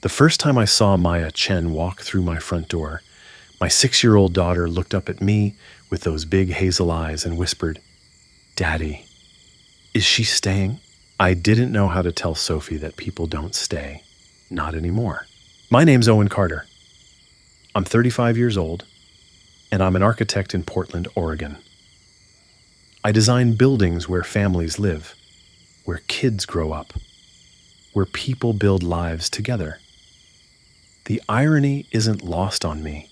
The first time I saw Maya Chen walk through my front door, my 6-year-old daughter looked up at me with those big hazel eyes and whispered, "Daddy, is she staying?" I didn't know how to tell Sophie that people don't stay. Not anymore. My name's Owen Carter. I'm 35 years old, and I'm an architect in Portland, Oregon. I design buildings where families live, where kids grow up, where people build lives together. The irony isn't lost on me.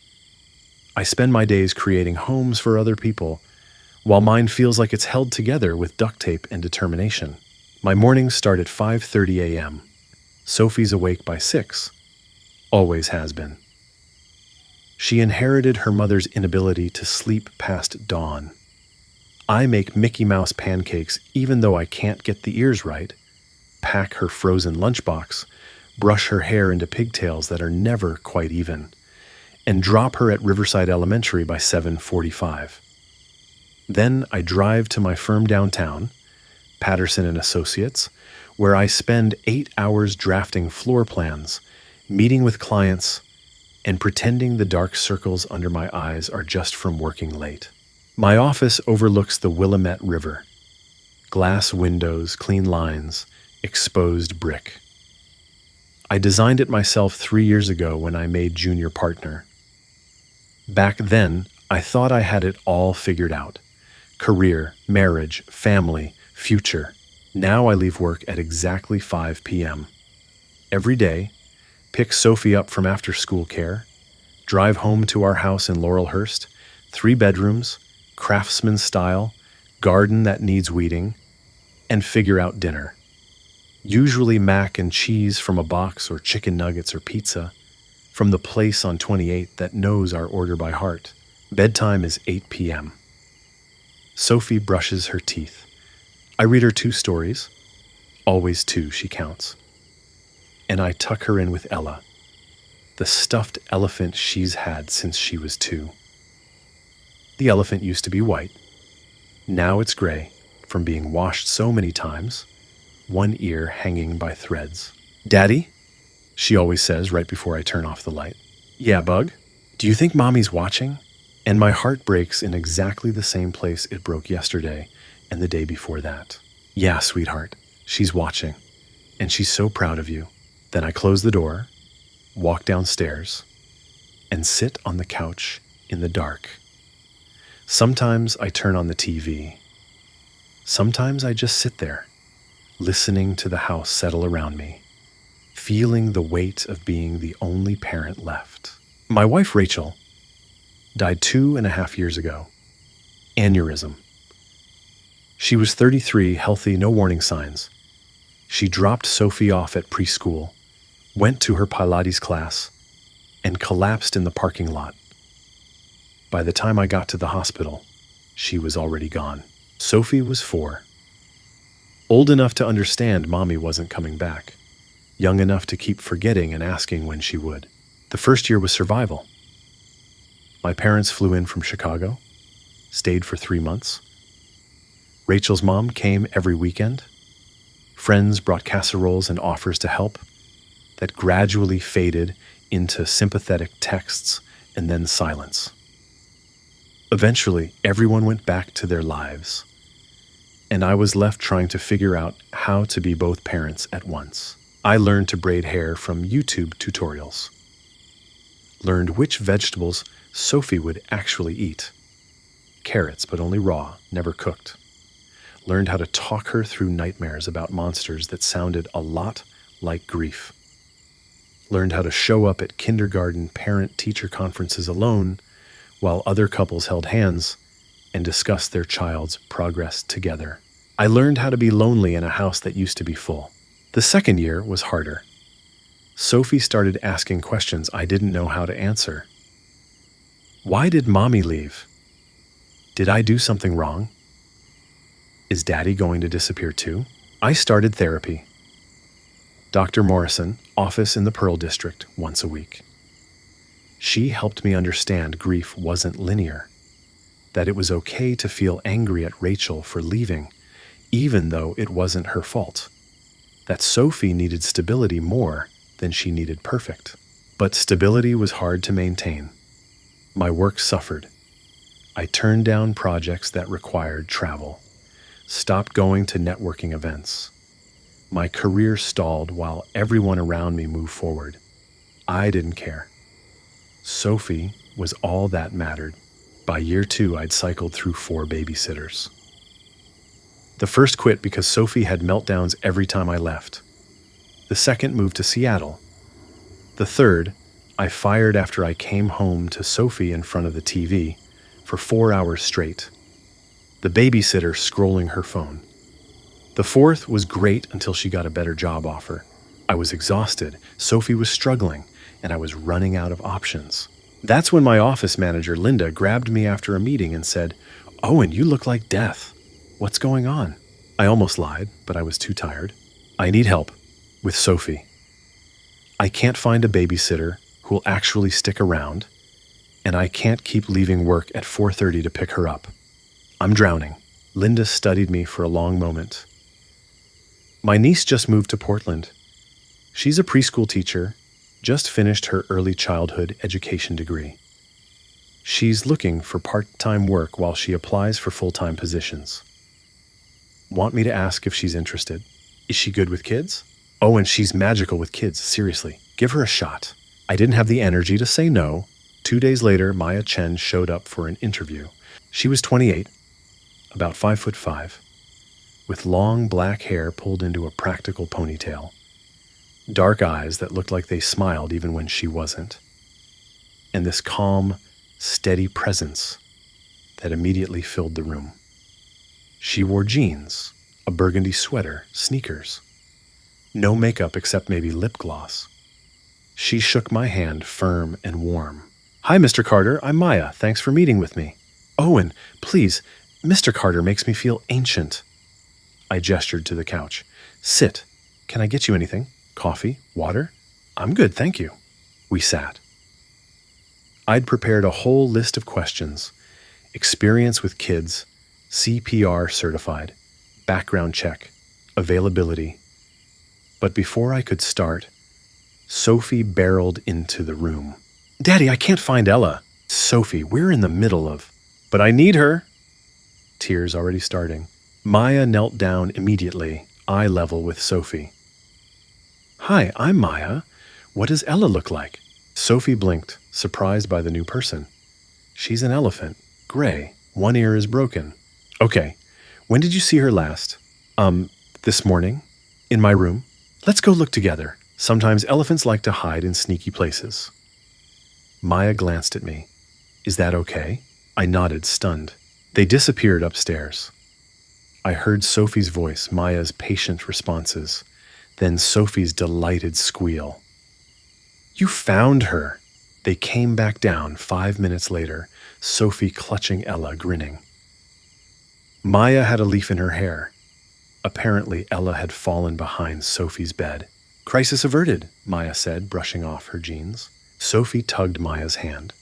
I spend my days creating homes for other people, while mine feels like it's held together with duct tape and determination. My mornings start at 5:30 a.m. Sophie's awake by 6, always has been. She inherited her mother's inability to sleep past dawn. I make Mickey Mouse pancakes even though I can't get the ears right, pack her frozen lunchbox, brush her hair into pigtails that are never quite even, and drop her at Riverside Elementary by 7:45. Then I drive to my firm downtown, Patterson and Associates, where I spend 8 hours drafting floor plans, meeting with clients, and pretending the dark circles under my eyes are just from working late. My office overlooks the Willamette River. Glass windows, clean lines, exposed brick. I designed it myself 3 years ago when I made junior partner. Back then, I thought I had it all figured out. Career, marriage, family, future. Now I leave work at exactly 5 p.m. Every day, pick Sophie up from after-school care, drive home to our house in Laurelhurst, 3 bedrooms, craftsman style, garden that needs weeding, and figure out dinner. Usually mac and cheese from a box or chicken nuggets or pizza, from the place on 28 that knows our order by heart. Bedtime is 8 p.m. Sophie brushes her teeth. I read her 2 stories. Always 2, she counts. And I tuck her in with Ella, the stuffed elephant she's had since she was 2. The elephant used to be white. Now it's gray, from being washed so many times, one ear hanging by threads. "Daddy?" she always says right before I turn off the light. "Yeah, Bug? Do you think Mommy's watching?" And my heart breaks in exactly the same place it broke yesterday and the day before that. "Yeah, sweetheart, she's watching, and she's so proud of you." Then I close the door, walk downstairs, and sit on the couch in the dark. Sometimes I turn on the TV. Sometimes I just sit there, listening to the house settle around me, feeling the weight of being the only parent left. My wife, Rachel, died 2.5 years ago. Aneurysm. She was 33, healthy, no warning signs. She dropped Sophie off at preschool, went to her Pilates class, and collapsed in the parking lot. By the time I got to the hospital, she was already gone. Sophie was 4. Old enough to understand Mommy wasn't coming back. Young enough to keep forgetting and asking when she would. The first year was survival. My parents flew in from Chicago, stayed for 3 months. Rachel's mom came every weekend. Friends brought casseroles and offers to help that gradually faded into sympathetic texts and then silence. Eventually, everyone went back to their lives, and I was left trying to figure out how to be both parents at once. I learned to braid hair from YouTube tutorials. Learned which vegetables Sophie would actually eat. Carrots, but only raw, never cooked. Learned how to talk her through nightmares about monsters that sounded a lot like grief. Learned how to show up at kindergarten parent-teacher conferences alone while other couples held hands and discussed their child's progress together. I learned how to be lonely in a house that used to be full. The second year was harder. Sophie started asking questions I didn't know how to answer. Why did Mommy leave? Did I do something wrong? Is Daddy going to disappear too? I started therapy. Dr. Morrison, office in the Pearl District, once a week. She helped me understand grief wasn't linear, that it was okay to feel angry at Rachel for leaving, even though it wasn't her fault, that Sophie needed stability more then she needed perfect. But stability was hard to maintain. My work suffered. I turned down projects that required travel, stopped going to networking events. My career stalled while everyone around me moved forward. I didn't care. Sophie was all that mattered. By year 2, I'd cycled through 4 babysitters. The first quit because Sophie had meltdowns every time I left. The second moved to Seattle. The third, I fired after I came home to Sophie in front of the TV for 4 hours straight. The babysitter scrolling her phone. The fourth was great until she got a better job offer. I was exhausted, Sophie was struggling, and I was running out of options. That's when my office manager, Linda, grabbed me after a meeting and said, "Owen, you look like death. What's going on?" I almost lied, but I was too tired. "I need help with Sophie. I can't find a babysitter who will actually stick around, and I can't keep leaving work at 4:30 to pick her up. I'm drowning." Linda studied me for a long moment. "My niece just moved to Portland. She's a preschool teacher, just finished her early childhood education degree. She's looking for part-time work while she applies for full-time positions. Want me to ask if she's interested? Is she good with kids?" "Oh, and she's magical with kids, seriously. Give her a shot." I didn't have the energy to say no. 2 days later, Maya Chen showed up for an interview. She was 28, about 5'5", with long black hair pulled into a practical ponytail, dark eyes that looked like they smiled even when she wasn't, and this calm, steady presence that immediately filled the room. She wore jeans, a burgundy sweater, sneakers. No makeup except maybe lip gloss. She shook my hand firm and warm. "Hi, Mr. Carter. I'm Maya. Thanks for meeting with me." "Owen, please. Mr. Carter makes me feel ancient." I gestured to the couch. "Sit. Can I get you anything? Coffee? Water?" "I'm good, thank you." We sat. I'd prepared a whole list of questions. Experience with kids, CPR certified, background check, availability. But before I could start, Sophie barreled into the room. "Daddy, I can't find Ella." "Sophie, we're in the middle of..." "But I need her." Tears already starting. Maya knelt down immediately, eye level with Sophie. "Hi, I'm Maya. What does Ella look like?" Sophie blinked, surprised by the new person. "She's an elephant, gray. One ear is broken." "Okay, when did you see her last?" This morning, in my room." "Let's go look together. Sometimes elephants like to hide in sneaky places." Maya glanced at me. "Is that okay?" I nodded, stunned. They disappeared upstairs. I heard Sophie's voice, Maya's patient responses, then Sophie's delighted squeal. "You found her!" They came back down 5 minutes later, Sophie clutching Ella, grinning. Maya had a leaf in her hair. Apparently, Ella had fallen behind Sophie's bed. "Crisis averted," Maya said, brushing off her jeans. Sophie tugged Maya's hand.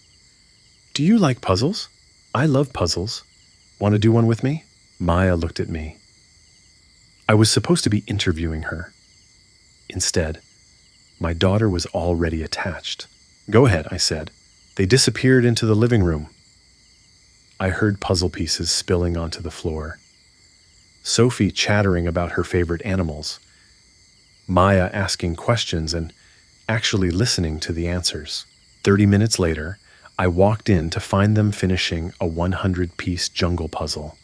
"Do you like puzzles?" "I love puzzles. Want to do one with me?" Maya looked at me. I was supposed to be interviewing her. Instead, my daughter was already attached. "Go ahead," I said. They disappeared into the living room. I heard puzzle pieces spilling onto the floor. Sophie chattering about her favorite animals. Maya asking questions and actually listening to the answers. 30 minutes later, I walked in to find them finishing a 100-piece jungle puzzle.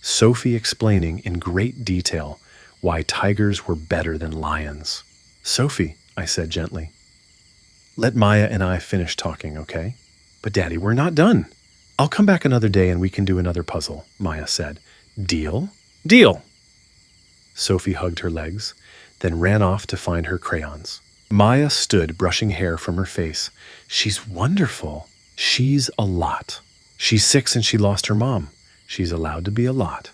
Sophie explaining in great detail why tigers were better than lions. "Sophie," I said gently, "let Maya and I finish talking, okay?" "But Daddy, we're not done." "I'll come back another day and we can do another puzzle," Maya said. "Deal?" "Deal!" Sophie hugged her legs, then ran off to find her crayons. Maya stood brushing hair from her face. "She's wonderful. She's a lot. She's 6 and she lost her mom. She's allowed to be a lot."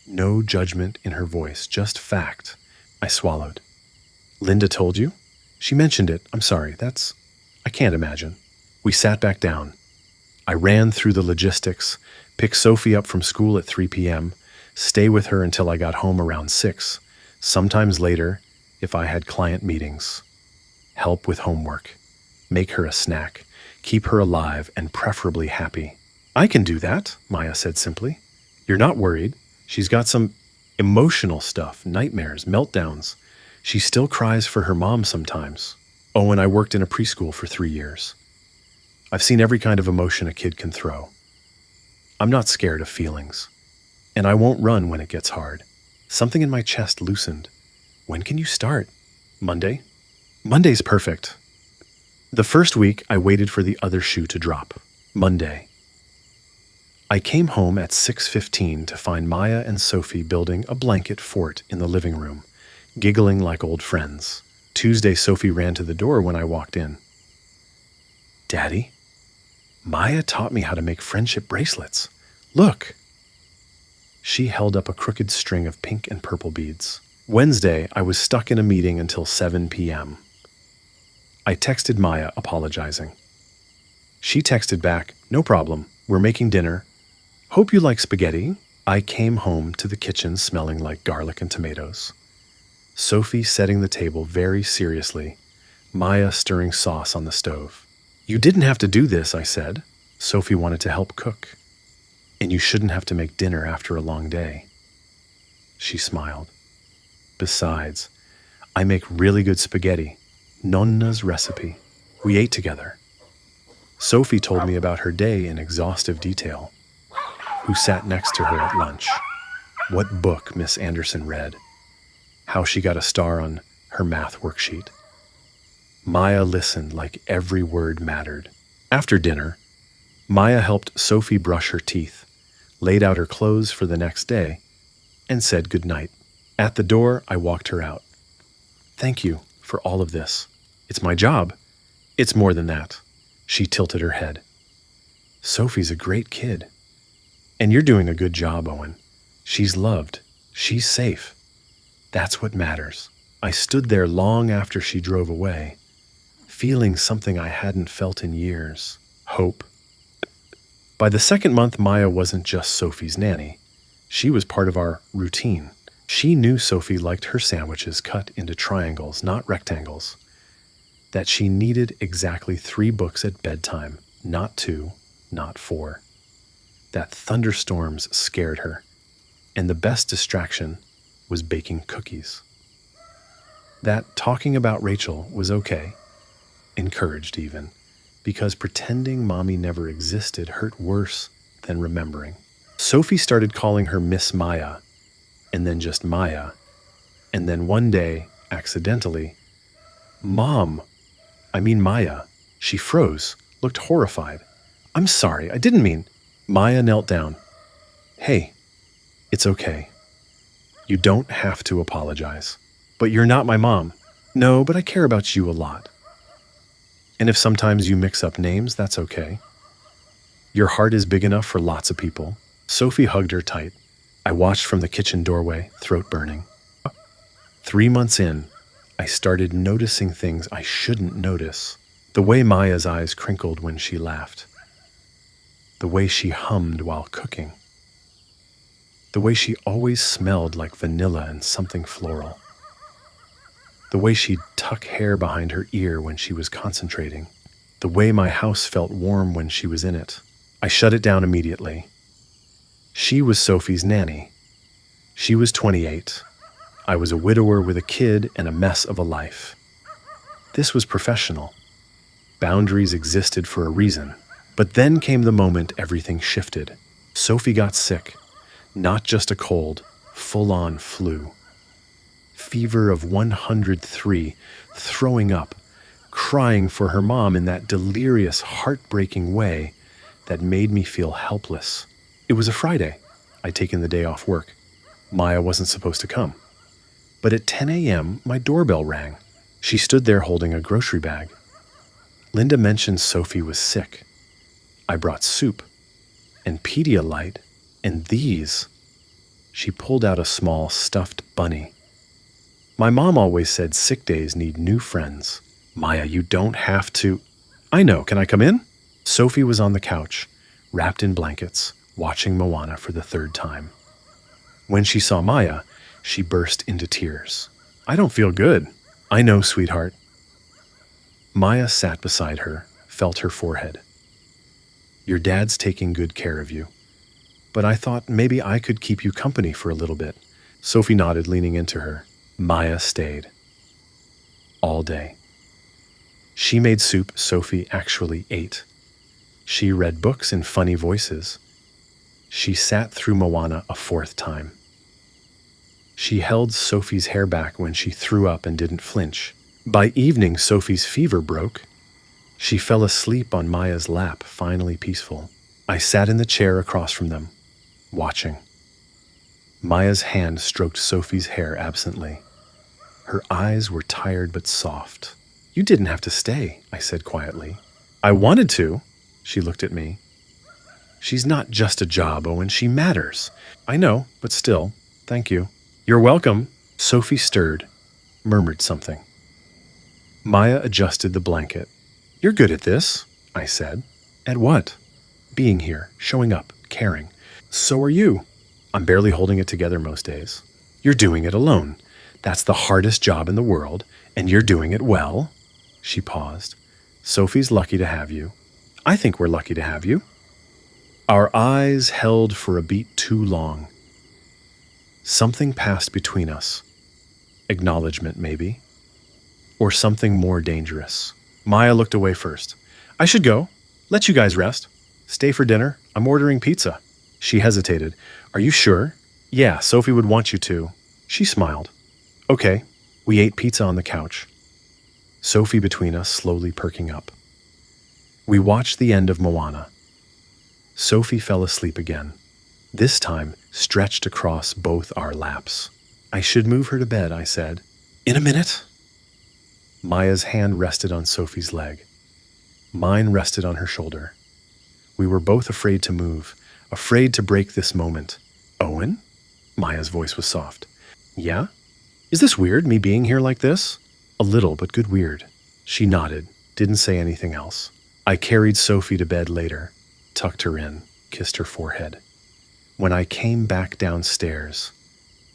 No judgment in her voice, just fact. I swallowed. "Linda told you?" "She mentioned it. I'm sorry. I can't imagine." We sat back down. I ran through the logistics, pick Sophie up from school at 3 p.m., stay with her until I got home around 6, sometimes later, if I had client meetings, help with homework, make her a snack, keep her alive and preferably happy. I can do that, Maya said simply. You're not worried. She's got some emotional stuff, nightmares, meltdowns. She still cries for her mom sometimes. Oh, and I worked in a preschool for 3 years. I've seen every kind of emotion a kid can throw. I'm not scared of feelings. And I won't run when it gets hard. Something in my chest loosened. When can you start? Monday? Monday's perfect. The first week, I waited for the other shoe to drop. Monday. I came home at 6:15 to find Maya and Sophie building a blanket fort in the living room, giggling like old friends. Tuesday, Sophie ran to the door when I walked in. Daddy, Maya taught me how to make friendship bracelets. Look. She held up a crooked string of pink and purple beads. Wednesday, I was stuck in a meeting until 7 p.m. I texted Maya apologizing. She texted back, no problem, we're making dinner. Hope you like spaghetti. I came home to the kitchen smelling like garlic and tomatoes. Sophie setting the table very seriously, Maya stirring sauce on the stove. You didn't have to do this, I said. Sophie wanted to help cook. And you shouldn't have to make dinner after a long day. She smiled. Besides, I make really good spaghetti. Nonna's recipe. We ate together. Sophie told me about her day in exhaustive detail. Who sat next to her at lunch. What book Miss Anderson read. How she got a star on her math worksheet. Maya listened like every word mattered. After dinner, Maya helped Sophie brush her teeth, laid out her clothes for the next day, and said goodnight. At the door, I walked her out. Thank you for all of this. It's my job. It's more than that. She tilted her head. Sophie's a great kid. And you're doing a good job, Owen. She's loved. She's safe. That's what matters. I stood there long after she drove away, feeling something I hadn't felt in years. Hope. By the second month, Maya wasn't just Sophie's nanny. She was part of our routine. She knew Sophie liked her sandwiches cut into triangles, not rectangles. That she needed exactly 3 books at bedtime, not 2, not 4. That thunderstorms scared her, and the best distraction was baking cookies. That talking about Rachel was okay, encouraged even, because pretending mommy never existed hurt worse than remembering. Sophie started calling her Miss Maya, and then just Maya, and then one day, accidentally, Maya. She froze, looked horrified. I'm sorry, I didn't mean. Maya knelt down. Hey, it's okay. You don't have to apologize. But you're not my mom. No, but I care about you a lot. And if sometimes you mix up names, that's okay. Your heart is big enough for lots of people. Sophie hugged her tight. I watched from the kitchen doorway, throat burning. 3 months in, I started noticing things I shouldn't notice. The way Maya's eyes crinkled when she laughed. The way she hummed while cooking. The way she always smelled like vanilla and something floral. The way she'd tuck hair behind her ear when she was concentrating. The way my house felt warm when she was in it. I shut it down immediately. She was Sophie's nanny. She was 28. I was a widower with a kid and a mess of a life. This was professional. Boundaries existed for a reason. But then came the moment everything shifted. Sophie got sick. Not just a cold, full-on flu. Fever of 103, throwing up, crying for her mom in that delirious, heartbreaking way that made me feel helpless. It was a Friday. I'd taken the day off work. Maya wasn't supposed to come. But at 10 a.m., my doorbell rang. She stood there holding a grocery bag. Linda mentioned Sophie was sick. I brought soup and Pedialyte and these. She pulled out a small stuffed bunny. My mom always said sick days need new friends. Maya, you don't have to. I know, can I come in? Sophie was on the couch, wrapped in blankets, watching Moana for the 3rd time. When she saw Maya, she burst into tears. I don't feel good. I know, sweetheart. Maya sat beside her, felt her forehead. Your dad's taking good care of you. But I thought maybe I could keep you company for a little bit. Sophie nodded, leaning into her. Maya stayed. All day. She made soup Sophie actually ate. She read books in funny voices. She sat through Moana a fourth time. She held Sophie's hair back when she threw up and didn't flinch. By evening, Sophie's fever broke. She fell asleep on Maya's lap, finally peaceful. I sat in the chair across from them, watching. Maya's hand stroked Sophie's hair absently. Her eyes were tired but soft. You didn't have to stay, I said quietly. I wanted to. She looked at me. She's not just a job, Owen. She matters. I know, but still, thank you. You're welcome. Sophie stirred, murmured something. Maya adjusted the blanket. You're good at this, I said. At what? Being here, showing up, caring. So are you. I'm barely holding it together most days. You're doing it alone. That's the hardest job in the world, and you're doing it well. She paused. Sophie's lucky to have you. I think we're lucky to have you. Our eyes held for a beat too long. Something passed between us. Acknowledgement, maybe. Or something more dangerous. Maya looked away first. I should go. Let you guys rest. Stay for dinner. I'm ordering pizza. She hesitated. Are you sure? Yeah, Sophie would want you to. She smiled. Okay. We ate pizza on the couch. Sophie between us, slowly perking up. We watched the end of Moana. Sophie fell asleep again, this time stretched across both our laps. I should move her to bed, I said. In a minute. Maya's hand rested on Sophie's leg. Mine rested on her shoulder. We were both afraid to move, afraid to break this moment. Owen? Maya's voice was soft. Yeah? Is this weird, me being here like this? A little, but good weird. She nodded, didn't say anything else. I carried Sophie to bed later, tucked her in, kissed her forehead. When I came back downstairs,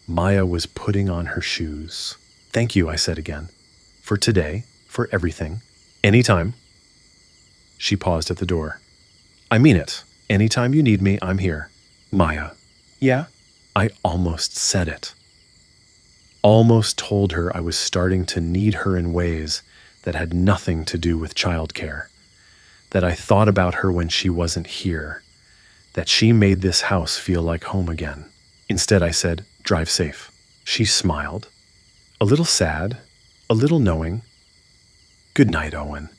Maya was putting on her shoes. Thank you, I said again. For today, for everything. Anytime. She paused at the door. I mean it. Anytime you need me, I'm here. Maya. Yeah? I almost said it. Almost told her I was starting to need her in ways that had nothing to do with childcare. That I thought about her when she wasn't here. That she made this house feel like home again. Instead, I said, drive safe. She smiled. A little sad, a little knowing. Good night, Owen.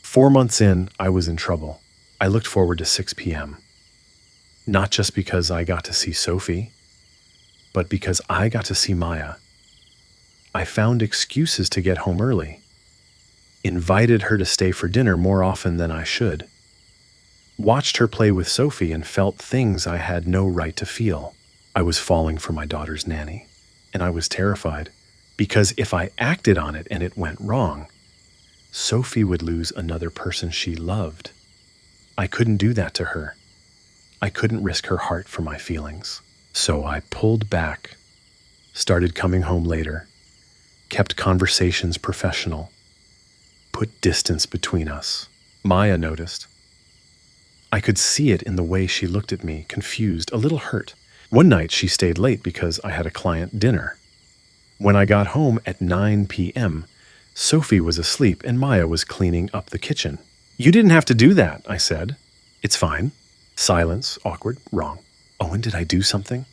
4 months in, I was in trouble. I looked forward to 6 p.m. Not just because I got to see Sophie, but because I got to see Maya. I found excuses to get home early. Invited her to stay for dinner more often than I should. Watched her play with Sophie and felt things I had no right to feel. I was falling for my daughter's nanny, and I was terrified, because if I acted on it and it went wrong, Sophie would lose another person she loved. I couldn't do that to her. I couldn't risk her heart for my feelings. So I pulled back, started coming home later, kept conversations professional, put distance between us. Maya noticed. I could see it in the way she looked at me, confused, a little hurt. One night she stayed late because I had a client dinner. When I got home at 9 p.m., Sophie was asleep and Maya was cleaning up the kitchen. You didn't have to do that, I said. It's fine. Silence, awkward, wrong. Owen, did I do something?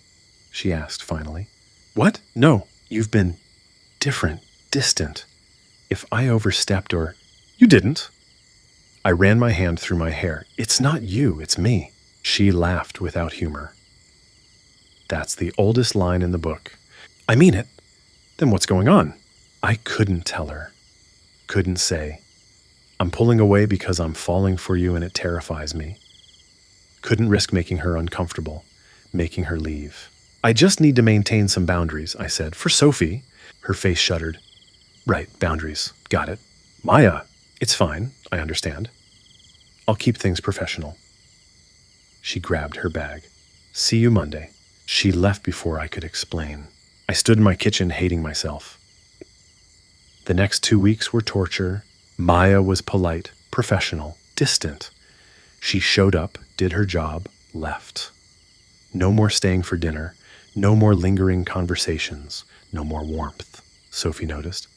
She asked finally. What? No, you've been different, distant. If I overstepped or... You didn't. I ran my hand through my hair. It's not you, it's me. She laughed without humor. That's the oldest line in the book. I mean it. Then what's going on? I couldn't tell her. Couldn't say. I'm pulling away because I'm falling for you and it terrifies me. Couldn't risk making her uncomfortable, making her leave. I just need to maintain some boundaries, I said. For Sophie. Her face shuddered. Right, boundaries. Got it. Maya. It's fine. I understand. I'll keep things professional. She grabbed her bag. See you Monday. She left before I could explain. I stood in my kitchen hating myself. The next 2 weeks were torture. Maya was polite, professional, distant. She showed up, did her job, left. No more staying for dinner, no more lingering conversations, no more warmth, Sophie noticed.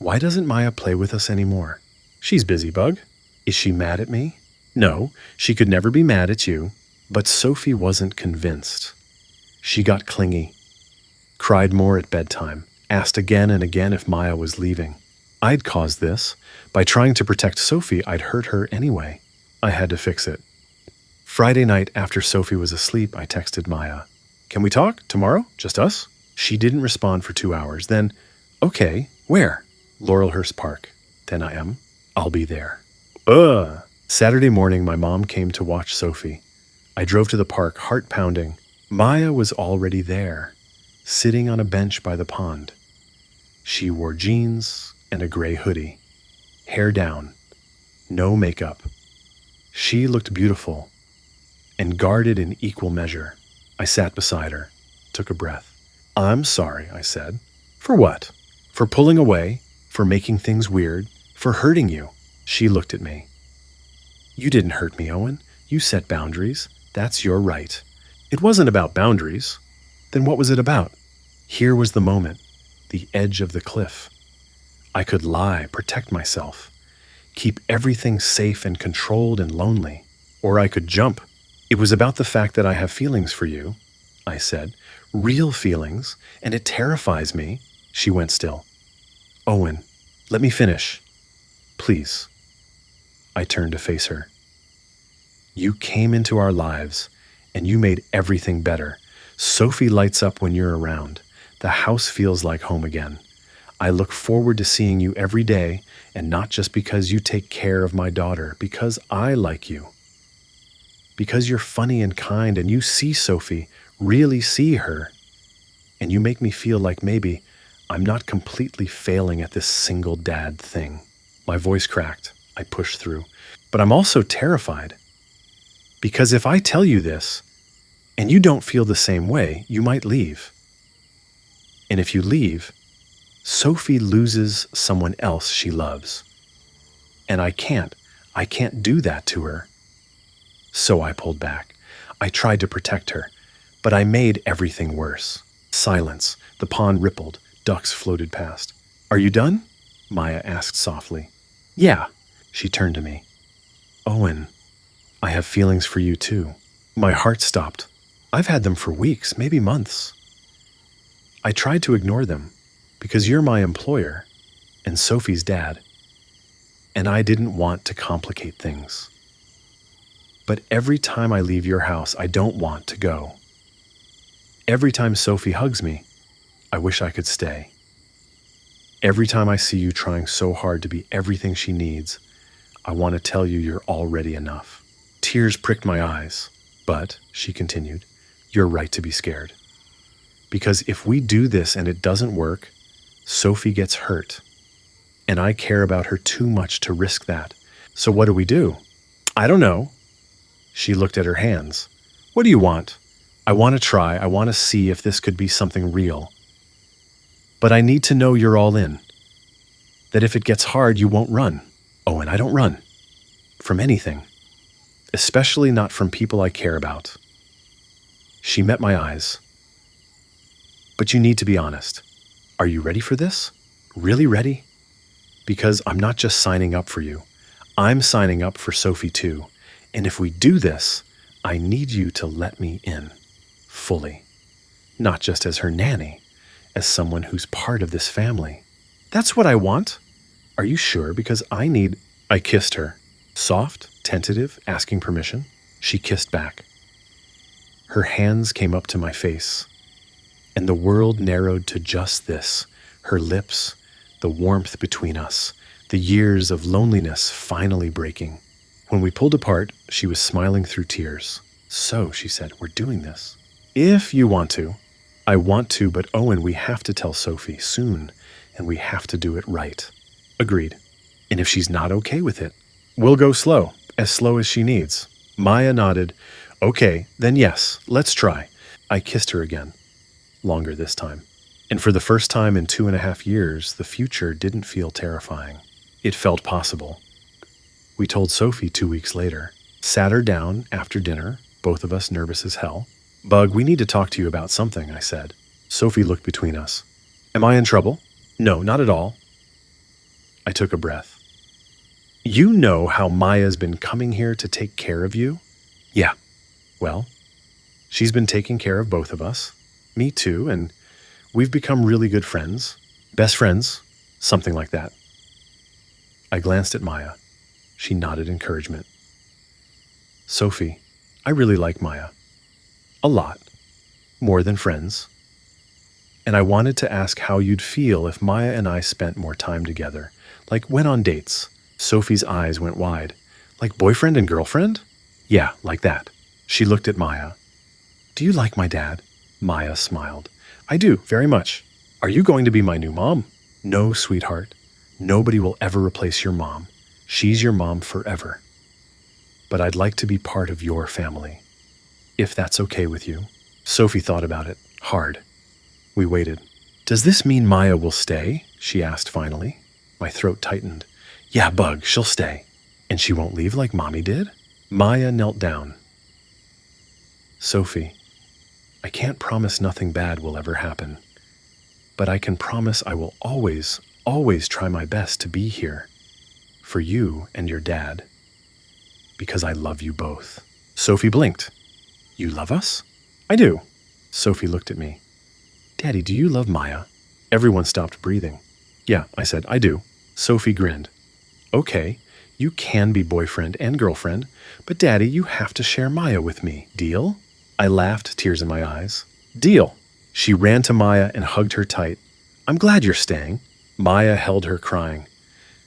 Why doesn't Maya play with us anymore? She's busy, Bug. Is she mad at me? No, she could never be mad at you. But Sophie wasn't convinced. She got clingy, cried more at bedtime, asked again and again if Maya was leaving. I'd caused this. By trying to protect Sophie, I'd hurt her anyway. I had to fix it. Friday night, after Sophie was asleep, I texted Maya. Can we talk tomorrow? Just us? She didn't respond for 2 hours. Then, okay, where? Laurelhurst Park. 10 a.m. I'll be there. Saturday morning, my mom came to watch Sophie. I drove to the park, heart pounding. Maya was already there, sitting on a bench by the pond. She wore jeans and a gray hoodie, hair down, no makeup. She looked beautiful and guarded in equal measure. I sat beside her, took a breath. I'm sorry, I said. For what? For pulling away, for making things weird, for hurting you. She looked at me. You didn't hurt me, Owen. You set boundaries. That's your right. It wasn't about boundaries. Then what was it about? Here was the moment, the edge of the cliff. I could lie, protect myself, keep everything safe and controlled and lonely. Or I could jump. It was about the fact that I have feelings for you, I said. Real feelings, and it terrifies me. She went still. Owen, let me finish. Please. I turned to face her. You came into our lives, and you made everything better. Sophie lights up when you're around. The house feels like home again. I look forward to seeing you every day, and not just because you take care of my daughter, because I like you. Because you're funny and kind, and you see Sophie, really see her. And you make me feel like maybe I'm not completely failing at this single dad thing. My voice cracked. I pushed through. But I'm also terrified. Because if I tell you this, and you don't feel the same way, you might leave. And if you leave, Sophie loses someone else she loves. And I can't do that to her. So I pulled back. I tried to protect her, but I made everything worse. Silence. The pond rippled. Ducks floated past. Are you done? Maya asked softly. Yeah. She turned to me. Owen, I have feelings for you too. My heart stopped. I've had them for weeks, maybe months. I tried to ignore them because you're my employer and Sophie's dad, and I didn't want to complicate things. But every time I leave your house, I don't want to go. Every time Sophie hugs me, I wish I could stay. Every time I see you trying so hard to be everything she needs, I want to tell you you're already enough. Tears pricked my eyes, but, she continued, you're right to be scared. Because if we do this and it doesn't work, Sophie gets hurt. And I care about her too much to risk that. So what do? I don't know. She looked at her hands. What do you want? I want to try. I want to see if this could be something real. But I need to know you're all in. That if it gets hard, you won't run. Oh, and I don't run. From anything. Especially not from people I care about. She met my eyes. But you need to be honest. Are you ready for this? Really ready? Because I'm not just signing up for you. I'm signing up for Sophie too. And if we do this, I need you to let me in. Fully. Not just as her nanny, as someone who's part of this family. That's what I want. Are you sure? Because I kissed her. Soft, tentative, asking permission. She kissed back. Her hands came up to my face. And the world narrowed to just this. Her lips, the warmth between us, the years of loneliness finally breaking. When we pulled apart, she was smiling through tears. So, she said, we're doing this. If you want to. I want to, but Owen, we have to tell Sophie soon, and we have to do it right. Agreed. And if she's not okay with it, we'll go slow as she needs. Maya nodded. Okay, then yes, let's try. I kissed her again. Longer this time. And for the first time in 2.5 years, the future didn't feel terrifying. It felt possible. We told Sophie 2 weeks later, sat her down after dinner, both of us nervous as hell. "Bug, we need to talk to you about something," I said. Sophie looked between us. "Am I in trouble?" "No, not at all." I took a breath. "You know how Maya's been coming here to take care of you?" "Yeah." "Well, she's been taking care of both of us. Me too, and we've become really good friends. Best friends, something like that." I glanced at Maya. She nodded encouragement. "Sophie, I really like Maya. A lot. More than friends. And I wanted to ask how you'd feel if Maya and I spent more time together, like went on dates." Sophie's eyes went wide. "Like boyfriend and girlfriend?" "Yeah, like that." She looked at Maya. "Do you like my dad?" Maya smiled. "I do, very much. Are you going to be my new mom?" "No, sweetheart. Nobody will ever replace your mom. She's your mom forever. But I'd like to be part of your family, if that's okay with you." Sophie thought about it, hard. We waited. "Does this mean Maya will stay?" she asked finally. My throat tightened. "Yeah, Bug, she'll stay." "And she won't leave like Mommy did?" Maya knelt down. "Sophie, I can't promise nothing bad will ever happen, but I can promise I will always, always try my best to be here for you and your dad, because I love you both." Sophie blinked. "You love us?" "I do." Sophie looked at me. "Daddy, do you love Maya?" Everyone stopped breathing. "Yeah," I said, "I do." Sophie grinned. "Okay, you can be boyfriend and girlfriend, but Daddy, you have to share Maya with me. Deal?" I laughed, tears in my eyes. "Deal." She ran to Maya and hugged her tight. "I'm glad you're staying." Maya held her, crying.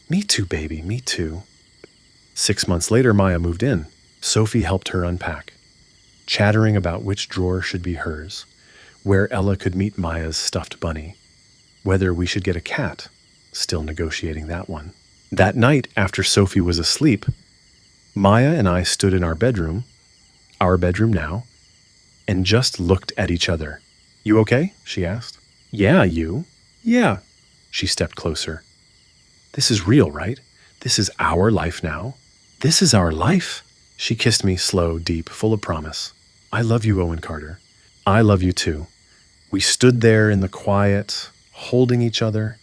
"Me too, baby, me too." 6 months later, Maya moved in. Sophie helped her unpack, chattering about which drawer should be hers, where Ella could meet Maya's stuffed bunny, whether we should get a cat, still negotiating that one. That night, after Sophie was asleep, Maya and I stood in our bedroom now, and just looked at each other. "You okay?" she asked. "Yeah, you?" "Yeah." She stepped closer. "This is real, right? This is our life now. This is our life." She kissed me, slow, deep, full of promise. "I love you, Owen Carter. I love you too." We stood there in the quiet, holding each other,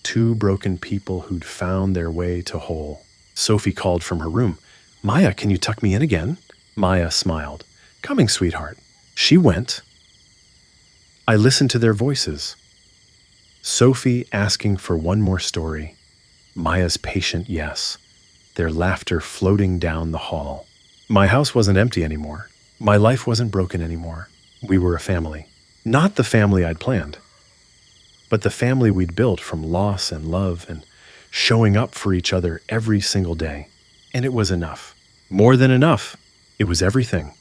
two broken people who'd found their way to whole. Sophie called from her room. "Maya, can you tuck me in again?" Maya smiled. "Coming, sweetheart." She went. I listened to their voices. Sophie asking for one more story. Maya's patient yes. Their laughter floating down the hall. My house wasn't empty anymore. My life wasn't broken anymore. We were a family. Not the family I'd planned, but the family we'd built from loss and love and showing up for each other every single day. And it was enough. More than enough. It was everything.